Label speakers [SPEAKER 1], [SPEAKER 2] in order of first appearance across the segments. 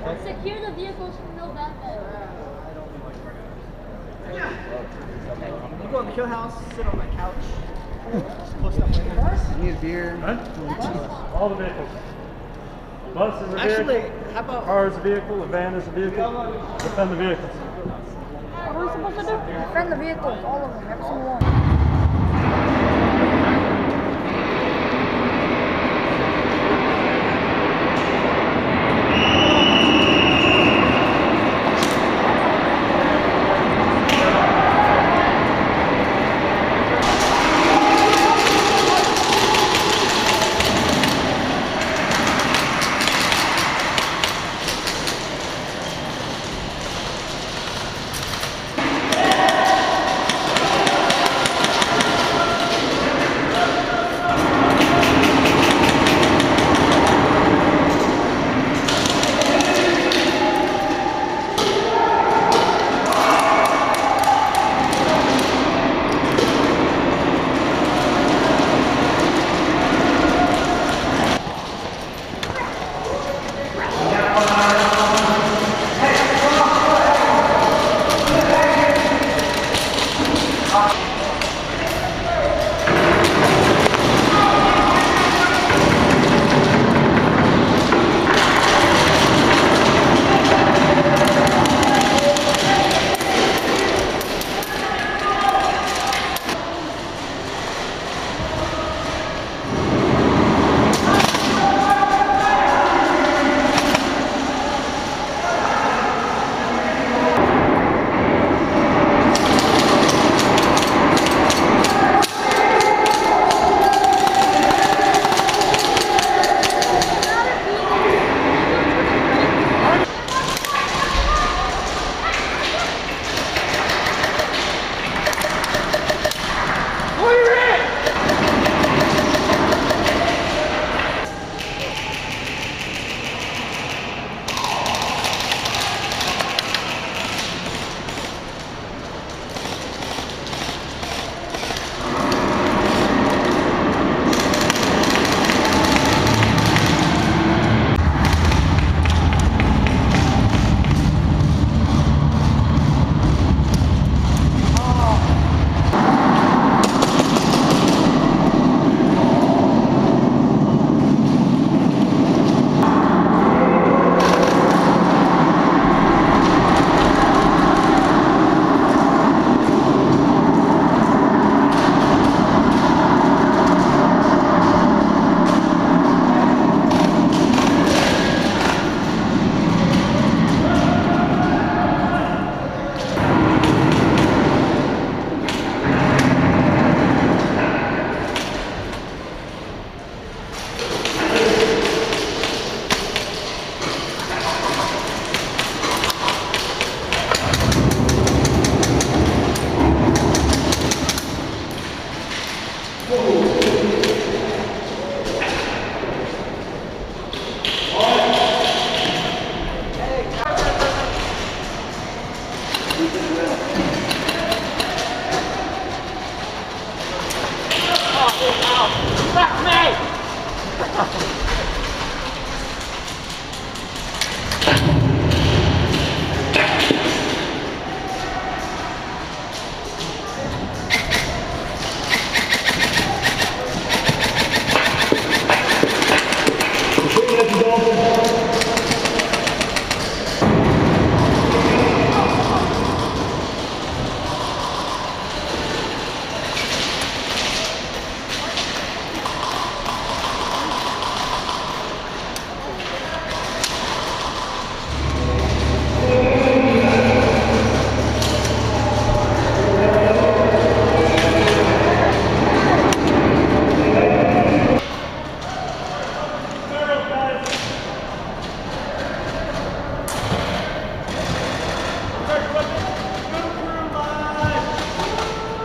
[SPEAKER 1] Secure the vehicles from no backpack.
[SPEAKER 2] You go in the kill house, sit on the couch, post up windows.
[SPEAKER 3] You need a beer.
[SPEAKER 4] Huh? All the vehicles. Bus is a vehicle.
[SPEAKER 2] Actually, how about
[SPEAKER 4] Car is a vehicle. A van is a vehicle. Defend the vehicles.
[SPEAKER 1] What are we supposed to do? Defend the vehicles, all of them, every single one.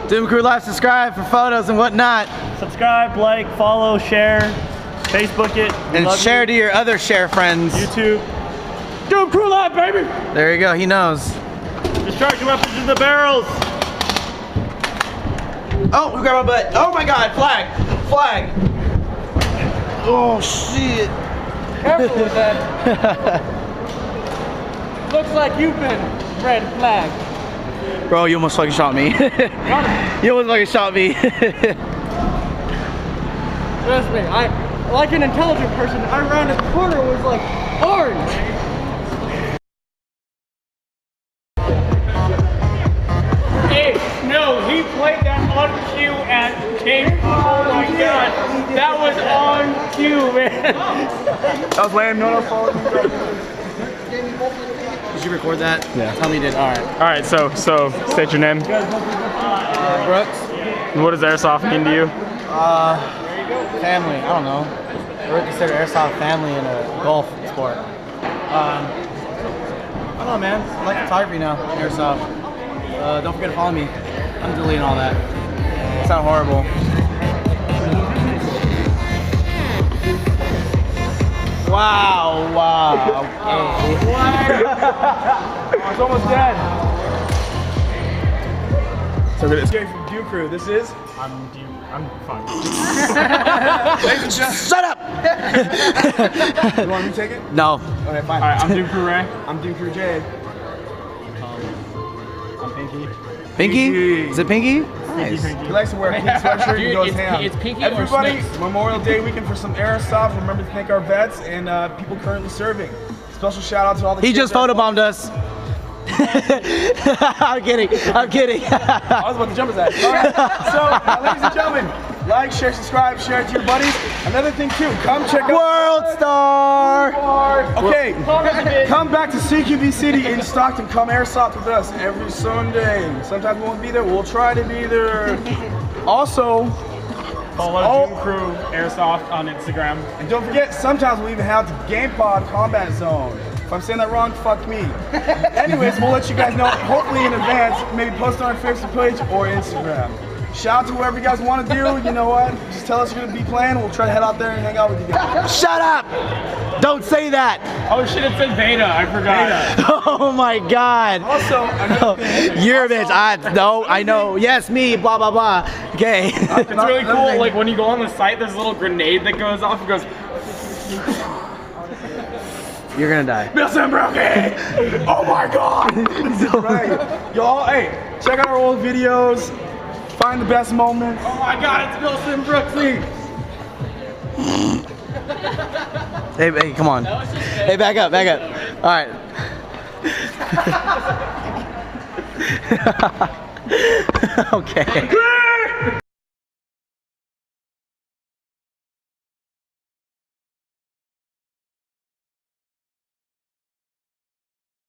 [SPEAKER 3] Doom Crew Live, subscribe for photos and whatnot.
[SPEAKER 4] Subscribe, like, follow, share, Facebook it.
[SPEAKER 3] And share to your other share friends.
[SPEAKER 4] YouTube. Doom Crew Live, baby!
[SPEAKER 3] There you go, he knows.
[SPEAKER 4] Discharge your weapons in the barrels.
[SPEAKER 3] Oh, who grabbed my butt? Oh my god, flag! Flag! Oh shit!
[SPEAKER 2] Careful with that. Looks like you've been red flagged.
[SPEAKER 3] Bro, you almost fucking shot me. You almost fucking shot me.
[SPEAKER 2] Trust me, like an intelligent person, I ran the corner was like orange.
[SPEAKER 5] Hey, no, he played that on cue at King. Oh my god, that was on cue, man.
[SPEAKER 3] That was lame. No, followed me. Did you record that? Yeah. Tell me you did. All right.
[SPEAKER 5] All right, so state your name.
[SPEAKER 3] Brooks.
[SPEAKER 5] And what does airsoft mean to you?
[SPEAKER 3] Family. I don't know. I would consider airsoft family in a golf sport. I don't know, man. I like photography now. Airsoft. Don't forget to follow me. I'm deleting all that. It's not horrible. Wow. Okay.
[SPEAKER 5] It's almost dead.
[SPEAKER 3] So good.
[SPEAKER 2] Jay from Dew Crew. This is.
[SPEAKER 5] I'm fine.
[SPEAKER 3] Shut up!
[SPEAKER 2] You want me to take it?
[SPEAKER 3] No.
[SPEAKER 2] Okay, fine.
[SPEAKER 5] Alright, I'm Duke Crew Ray.
[SPEAKER 2] I'm Dew Crew Jay. I'm Pinky.
[SPEAKER 3] Pinky? Is it Pinky? Nice.
[SPEAKER 2] He likes to wear a pink sweatshirt and goes ham.
[SPEAKER 5] It's Pinky
[SPEAKER 2] Everybody,
[SPEAKER 5] or Snakes?
[SPEAKER 2] Memorial Day weekend for some airsoft. Remember to thank our vets and people currently serving. Special shout out to all the
[SPEAKER 3] He
[SPEAKER 2] kids
[SPEAKER 3] just
[SPEAKER 2] that-
[SPEAKER 3] photobombed us. I'm kidding.
[SPEAKER 2] I was about to jump his ass. All right. So, ladies and gentlemen, like, share, subscribe, share it to your buddies. Another thing too, come check out
[SPEAKER 3] World Star!
[SPEAKER 2] Okay, come back to Cqb City in Stockton. Come airsoft with us every Sunday. Sometimes we won't be there. We'll try to be there. Also,
[SPEAKER 5] Follow Duke Crew Airsoft on Instagram.
[SPEAKER 2] and don't forget, sometimes we'll even have the Game Pod Combat Zone. If I'm saying that wrong, fuck me. Anyways, we'll let you guys know, hopefully in advance, maybe post on our Facebook page or Instagram. Shout out to whoever you guys want to do. You know what? Just tell us you're going to be playing. We'll try to head out there and hang out with you guys.
[SPEAKER 3] Shut up! Don't say that!
[SPEAKER 5] Oh shit, it said beta. I forgot.
[SPEAKER 3] Oh my god!
[SPEAKER 2] Also, another thing.
[SPEAKER 3] You're a bitch. I know. Yes, me. Blah blah blah. Okay.
[SPEAKER 5] It's really cool. Like when you go on the site, there's a little grenade that goes off. It goes.
[SPEAKER 3] You're gonna die.
[SPEAKER 2] Wilson Brookie! Oh my god! Right. Y'all, hey, check out our old videos. Find the best moments.
[SPEAKER 5] Oh my god, it's Wilson Brooksy.
[SPEAKER 3] Hey, come on. Hey, back up. All right. Okay.